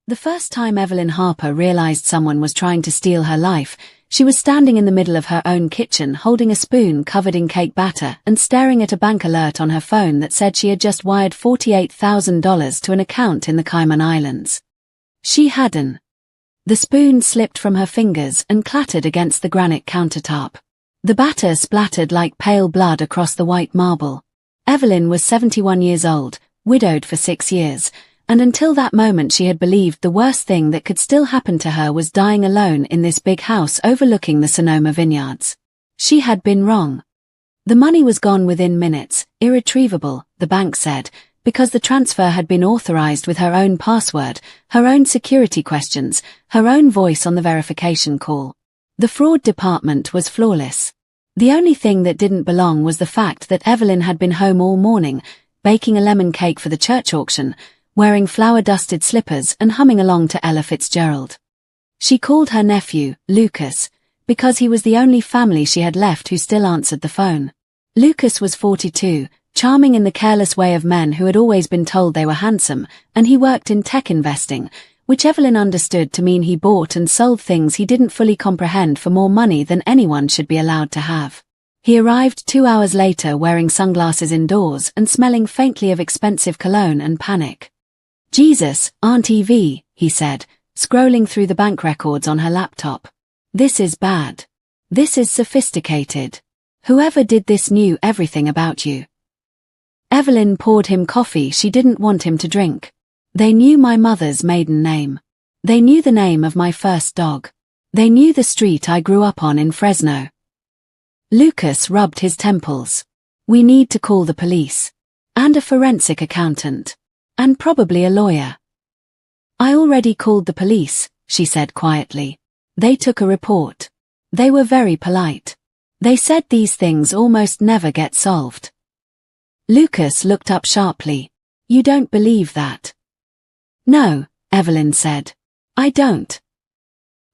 The first time Evelyn Harper realized someone was trying to steal her life, she was standing in the middle of her own kitchen holding a spoon covered in cake batter and staring at a bank alert on her phone that said she had just wired $48,000 to an account in the Cayman Islands. She hadn't. The spoon slipped from her fingers and clattered against the granite countertop. The batter splattered like pale blood across the white marble. Evelyn was 71 years old, widowed for 6 years, and until that moment she had believed the worst thing that could still happen to her was dying alone in this big house overlooking the Sonoma vineyards. She had been wrong. The money was gone within minutes, irretrievable, the bank said, because the transfer had been authorized with her own password, her own security questions, her own voice on the verification call. The fraud department was flawless. The only thing that didn't belong was the fact that Evelyn had been home all morning, baking a lemon cake for the church auction, wearing flour-dusted slippers and humming along to Ella Fitzgerald. She called her nephew, Lucas, because he was the only family she had left who still answered the phone. Lucas was 42, charming in the careless way of men who had always been told they were handsome, and he worked in tech investing, which Evelyn understood to mean he bought and sold things he didn't fully comprehend for more money than anyone should be allowed to have. He arrived 2 hours later wearing sunglasses indoors and smelling faintly of expensive cologne and panic. "Jesus, Auntie V," he said, scrolling through the bank records on her laptop. "This is bad. This is sophisticated. Whoever did this knew everything about you." Evelyn poured him coffee she didn't want him to drink. "They knew my mother's maiden name. They knew the name of my first dog. They knew the street I grew up on in Fresno." Lucas rubbed his temples. "We need to call the police. And a forensic accountant. And probably a lawyer." "I already called the police," she said quietly. "They took a report. They were very polite. They said these things almost never get solved." Lucas looked up sharply. "You don't believe that?" "No," Evelyn said. "I don't."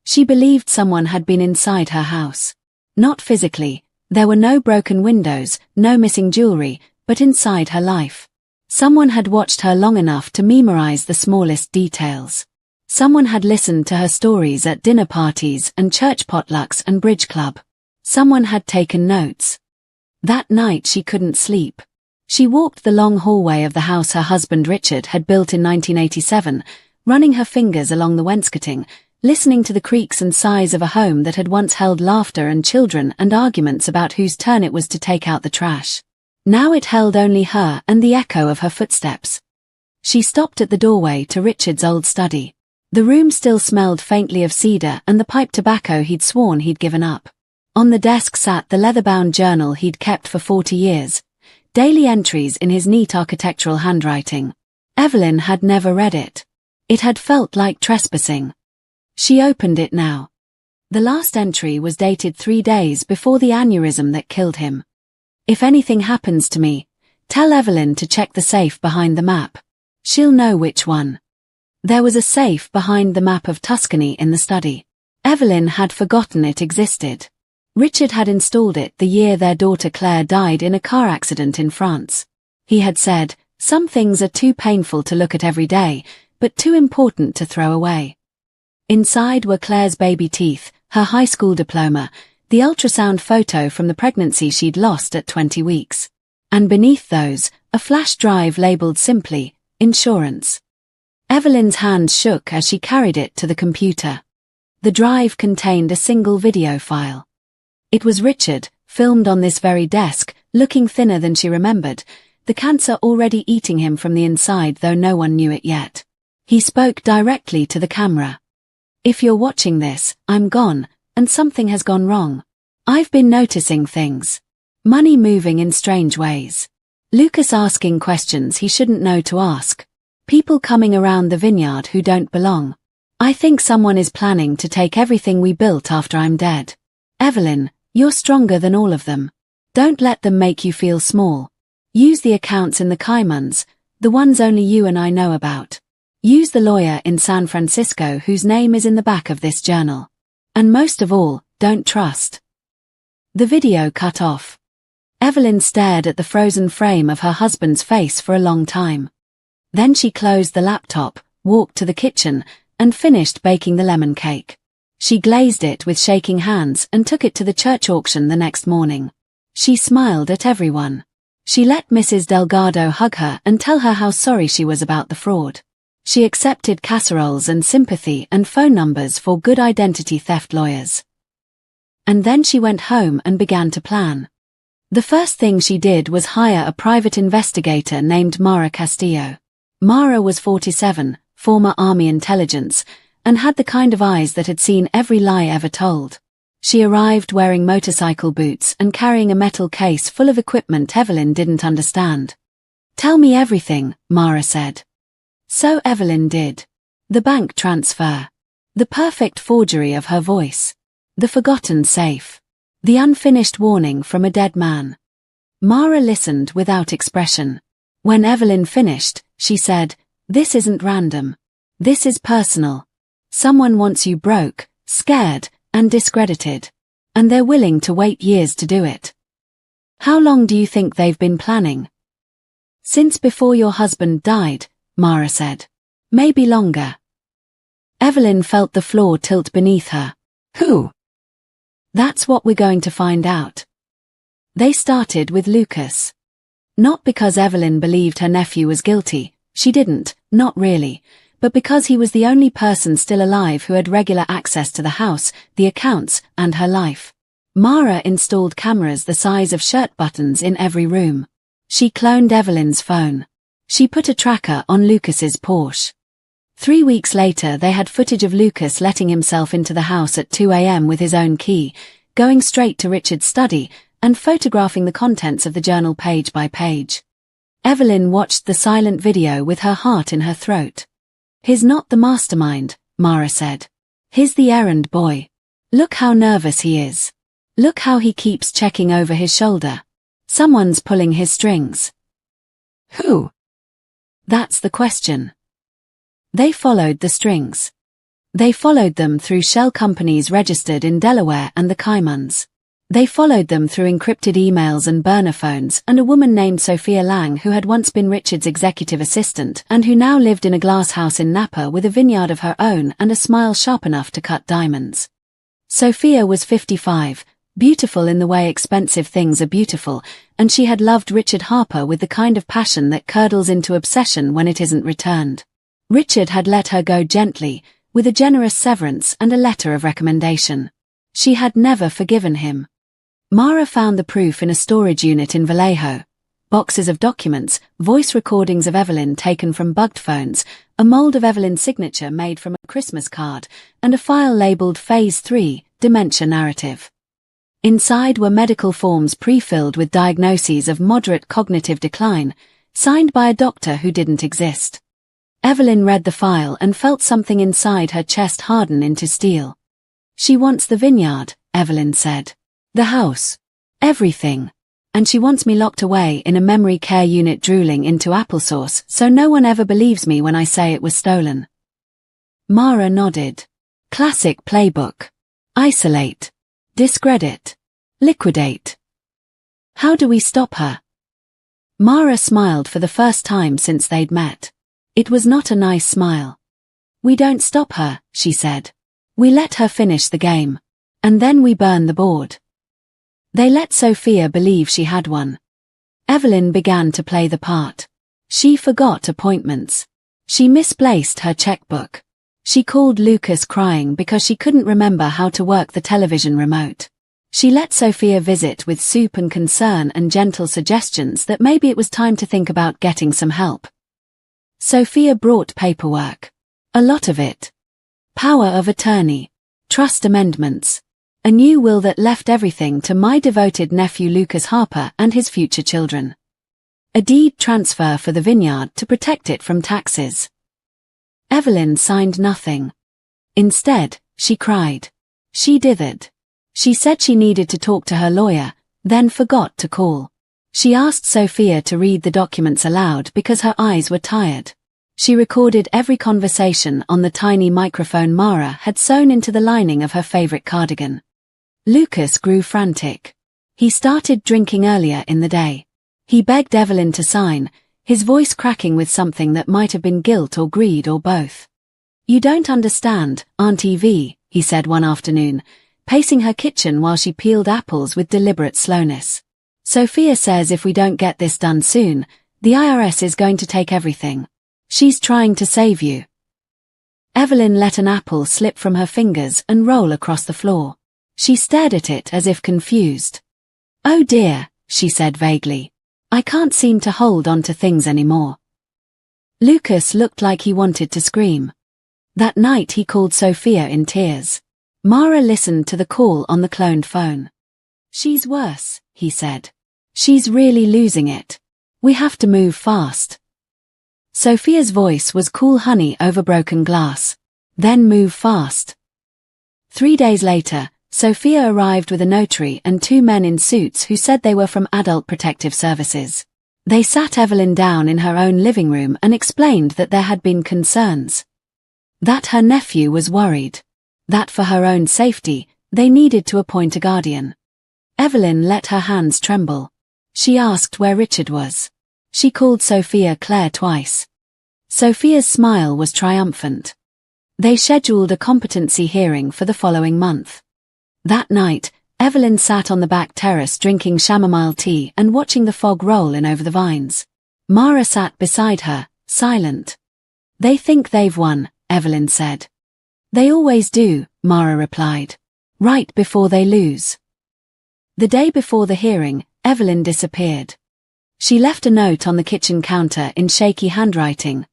She believed someone had been inside her house. Not physically, there were no broken windows, no missing jewelry, but inside her life. Someone had watched her long enough to memorize the smallest details. Someone had listened to her stories at dinner parties and church potlucks and bridge club. Someone had taken notes. That night she couldn't sleep. She walked the long hallway of the house her husband Richard had built in 1987, running her fingers along the wainscoting, listening to the creaks and sighs of a home that had once held laughter and children and arguments about whose turn it was to take out the trash. Now it held only her and the echo of her footsteps. She stopped at the doorway to Richard's old study. The room still smelled faintly of cedar and the pipe tobacco he'd sworn he'd given up. On the desk sat the leather-bound journal he'd kept for 40 years. Daily entries in his neat architectural handwriting. Evelyn had never read it. It had felt like trespassing. She opened it now. The last entry was dated 3 days before the aneurysm that killed him. "If anything happens to me, tell Evelyn to check the safe behind the map. She'll know which one." There was a safe behind the map of Tuscany in the study. Evelyn had forgotten it existed. Richard had installed it the year their daughter Claire died in a car accident in France. He had said, "Some things are too painful to look at every day, but too important to throw away." Inside were Claire's baby teeth, her high school diploma, the ultrasound photo from the pregnancy she'd lost at 20 weeks. And beneath those, a flash drive labeled simply, "Insurance." Evelyn's hands shook as she carried it to the computer. The drive contained a single video file. It was Richard, filmed on this very desk, looking thinner than she remembered, the cancer already eating him from the inside though no one knew it yet. He spoke directly to the camera. "If you're watching this, I'm gone, and something has gone wrong. I've been noticing things. Money moving in strange ways. Lucas asking questions he shouldn't know to ask. People coming around the vineyard who don't belong. I think someone is planning to take everything we built after I'm dead. Evelyn, you're stronger than all of them. Don't let them make you feel small. Use the accounts in the Caymans, the ones only you and I know about. Use the lawyer in San Francisco whose name is in the back of this journal. And most of all, don't trust." The video cut off. Evelyn stared at the frozen frame of her husband's face for a long time. Then she closed the laptop, walked to the kitchen, and finished baking the lemon cake. She glazed it with shaking hands and took it to the church auction the next morning. She smiled at everyone. She let Mrs. Delgado hug her and tell her how sorry she was about the fraud. She accepted casseroles and sympathy and phone numbers for good identity theft lawyers. And then she went home and began to plan. The first thing she did was hire a private investigator named Mara Castillo. Mara was 47, former Army intelligence, and had the kind of eyes that had seen every lie ever told. She arrived wearing motorcycle boots and carrying a metal case full of equipment Evelyn didn't understand. "Tell me everything," Mara said. So Evelyn did. The bank transfer. The perfect forgery of her voice. The forgotten safe. The unfinished warning from a dead man. Mara listened without expression. When Evelyn finished, she said, "This isn't random. This is personal. Someone wants you broke, scared, and discredited. And they're willing to wait years to do it." "How long do you think they've been planning?" "Since before your husband died," Mara said. "Maybe longer." Evelyn felt the floor tilt beneath her. "Who?" "That's what we're going to find out." They started with Lucas. Not because Evelyn believed her nephew was guilty, she didn't, not really, but because he was the only person still alive who had regular access to the house, the accounts, and her life. Mara installed cameras the size of shirt buttons in every room. She cloned Evelyn's phone. She put a tracker on Lucas's Porsche. 3 weeks later they had footage of Lucas letting himself into the house at 2 a.m. with his own key, going straight to Richard's study, and photographing the contents of the journal page by page. Evelyn watched the silent video with her heart in her throat. "He's not the mastermind," Mara said. "He's the errand boy. Look how nervous he is. Look how he keeps checking over his shoulder. Someone's pulling his strings." "Who?" "That's the question." They followed the strings. They followed them through shell companies registered in Delaware and the Caymans. They followed them through encrypted emails and burner phones and a woman named Sophia Lang who had once been Richard's executive assistant and who now lived in a glass house in Napa with a vineyard of her own and a smile sharp enough to cut diamonds. Sophia was 55, beautiful in the way expensive things are beautiful, and she had loved Richard Harper with the kind of passion that curdles into obsession when it isn't returned. Richard had let her go gently, with a generous severance and a letter of recommendation. She had never forgiven him. Mara found the proof in a storage unit in Vallejo. Boxes of documents, voice recordings of Evelyn taken from bugged phones, a mold of Evelyn's signature made from a Christmas card, and a file labeled Phase 3, Dementia Narrative. Inside were medical forms pre-filled with diagnoses of moderate cognitive decline, signed by a doctor who didn't exist. Evelyn read the file and felt something inside her chest harden into steel. "She wants the vineyard," Evelyn said. "The house. Everything. And she wants me locked away in a memory care unit drooling into applesauce so no one ever believes me when I say it was stolen." Mara nodded. Classic playbook. Isolate. Discredit. Liquidate. "How do we stop her?" Mara smiled for the first time since they'd met. It was not a nice smile. "We don't stop her," she said. "We let her finish the game. And then we burn the board." They let Sophia believe she had one. Evelyn began to play the part. She forgot appointments. She misplaced her checkbook. She called Lucas crying because she couldn't remember how to work the television remote. She let Sophia visit with soup and concern and gentle suggestions that maybe it was time to think about getting some help. Sophia brought paperwork. A lot of it. Power of attorney. Trust amendments. A new will that left everything to my devoted nephew Lucas Harper and his future children. A deed transfer for the vineyard to protect it from taxes. Evelyn signed nothing. Instead, she cried. She dithered. She said she needed to talk to her lawyer, then forgot to call. She asked Sophia to read the documents aloud because her eyes were tired. She recorded every conversation on the tiny microphone Mara had sewn into the lining of her favorite cardigan. Lucas grew frantic. He started drinking earlier in the day. He begged Evelyn to sign, his voice cracking with something that might have been guilt or greed or both. "You don't understand, Auntie V," he said one afternoon, pacing her kitchen while she peeled apples with deliberate slowness. "Sophia says if we don't get this done soon, the IRS is going to take everything. She's trying to save you." Evelyn let an apple slip from her fingers and roll across the floor. She stared at it as if confused. "Oh dear," she said vaguely. "I can't seem to hold on to things anymore." Lucas looked like he wanted to scream. That night he called Sophia in tears. Mara listened to the call on the cloned phone. "She's worse," he said. "She's really losing it. We have to move fast." Sophia's voice was cool honey over broken glass. "Then move fast." 3 days later, Sophia arrived with a notary and 2 men in suits who said they were from Adult Protective Services. They sat Evelyn down in her own living room and explained that there had been concerns. That her nephew was worried. That for her own safety, they needed to appoint a guardian. Evelyn let her hands tremble. She asked where Richard was. She called Sophia Claire twice. Sophia's smile was triumphant. They scheduled a competency hearing for the following month. That night, Evelyn sat on the back terrace drinking chamomile tea and watching the fog roll in over the vines. Mara sat beside her, silent. "They think they've won," Evelyn said. "They always do," Mara replied. "Right before they lose." The day before the hearing, Evelyn disappeared. She left a note on the kitchen counter in shaky handwriting.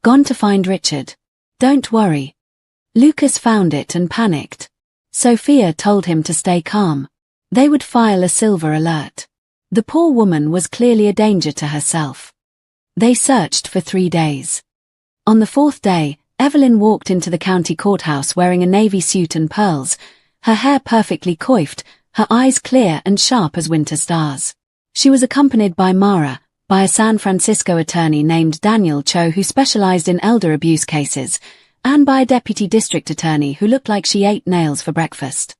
"Gone to find Richard. Don't worry." Lucas found it and panicked. Sophia told him to stay calm. They would file a silver alert. The poor woman was clearly a danger to herself. They searched for 3 days. On the 4th day, Evelyn walked into the county courthouse wearing a navy suit and pearls, her hair perfectly coiffed, her eyes clear and sharp as winter stars. She was accompanied by Mara, by a San Francisco attorney named Daniel Cho who specialized in elder abuse cases, and by a deputy district attorney who looked like she ate nails for breakfast.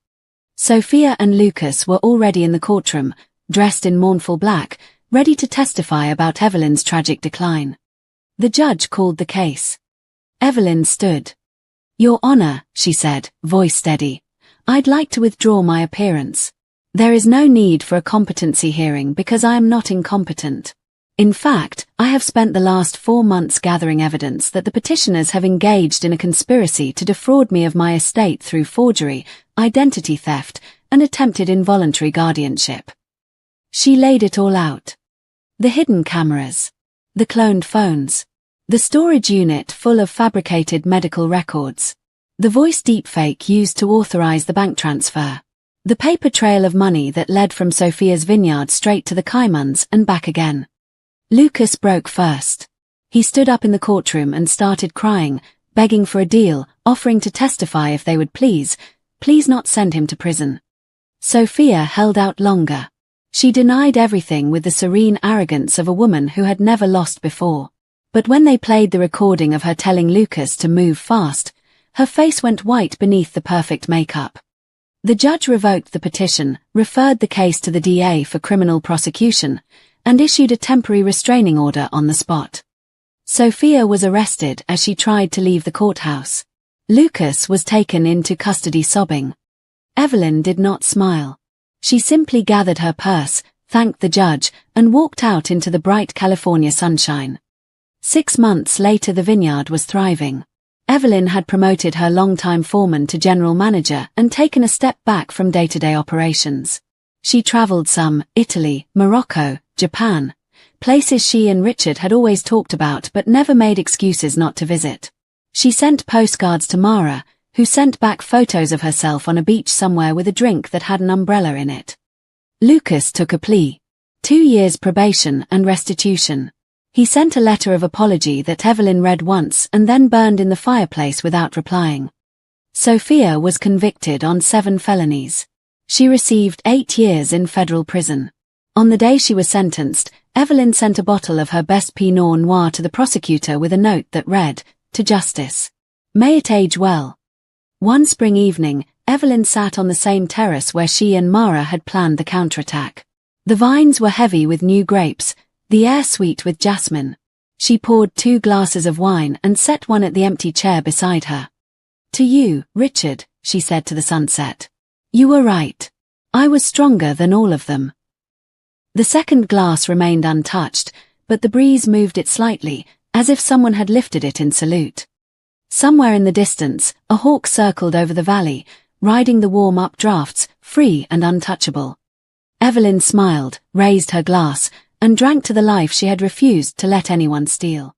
Sophia and Lucas were already in the courtroom, dressed in mournful black, ready to testify about Evelyn's tragic decline. The judge called the case. Evelyn stood. "Your Honor," she said, voice steady, "I'd like to withdraw my appearance. There is no need for a competency hearing because I am not incompetent. In fact, I have spent the last 4 months gathering evidence that the petitioners have engaged in a conspiracy to defraud me of my estate through forgery, identity theft, and attempted involuntary guardianship." She laid it all out. The hidden cameras. The cloned phones. The storage unit full of fabricated medical records. The voice deepfake used to authorize the bank transfer. The paper trail of money that led from Sophia's vineyard straight to the Caimans and back again. Lucas broke first. He stood up in the courtroom and started crying, begging for a deal, offering to testify if they would please not send him to prison. Sophia held out longer. She denied everything with the serene arrogance of a woman who had never lost before. But when they played the recording of her telling Lucas to move fast, her face went white beneath the perfect makeup. The judge revoked the petition, referred the case to the DA for criminal prosecution, and issued a temporary restraining order on the spot. Sophia was arrested as she tried to leave the courthouse. Lucas was taken into custody sobbing. Evelyn did not smile. She simply gathered her purse, thanked the judge, and walked out into the bright California sunshine. 6 months later the vineyard was thriving. Evelyn had promoted her longtime foreman to general manager and taken a step back from day-to-day operations. She traveled some, Italy, Morocco, Japan, places she and Richard had always talked about but never made excuses not to visit. She sent postcards to Mara, who sent back photos of herself on a beach somewhere with a drink that had an umbrella in it. Lucas took a plea. 2 years probation and restitution. He sent a letter of apology that Evelyn read once and then burned in the fireplace without replying. Sophia was convicted on 7 felonies. She received 8 years in federal prison. On the day she was sentenced, Evelyn sent a bottle of her best Pinot Noir to the prosecutor with a note that read, "To justice. May it age well." One spring evening, Evelyn sat on the same terrace where she and Mara had planned the counterattack. The vines were heavy with new grapes, the air sweet with jasmine. She poured 2 glasses of wine and set one at the empty chair beside her. "To you, Richard," she said to the sunset. "You were right. I was stronger than all of them." The second glass remained untouched, but the breeze moved it slightly, as if someone had lifted it in salute. Somewhere in the distance, a hawk circled over the valley, riding the warm updrafts, free and untouchable. Evelyn smiled, raised her glass, and drank to the life she had refused to let anyone steal.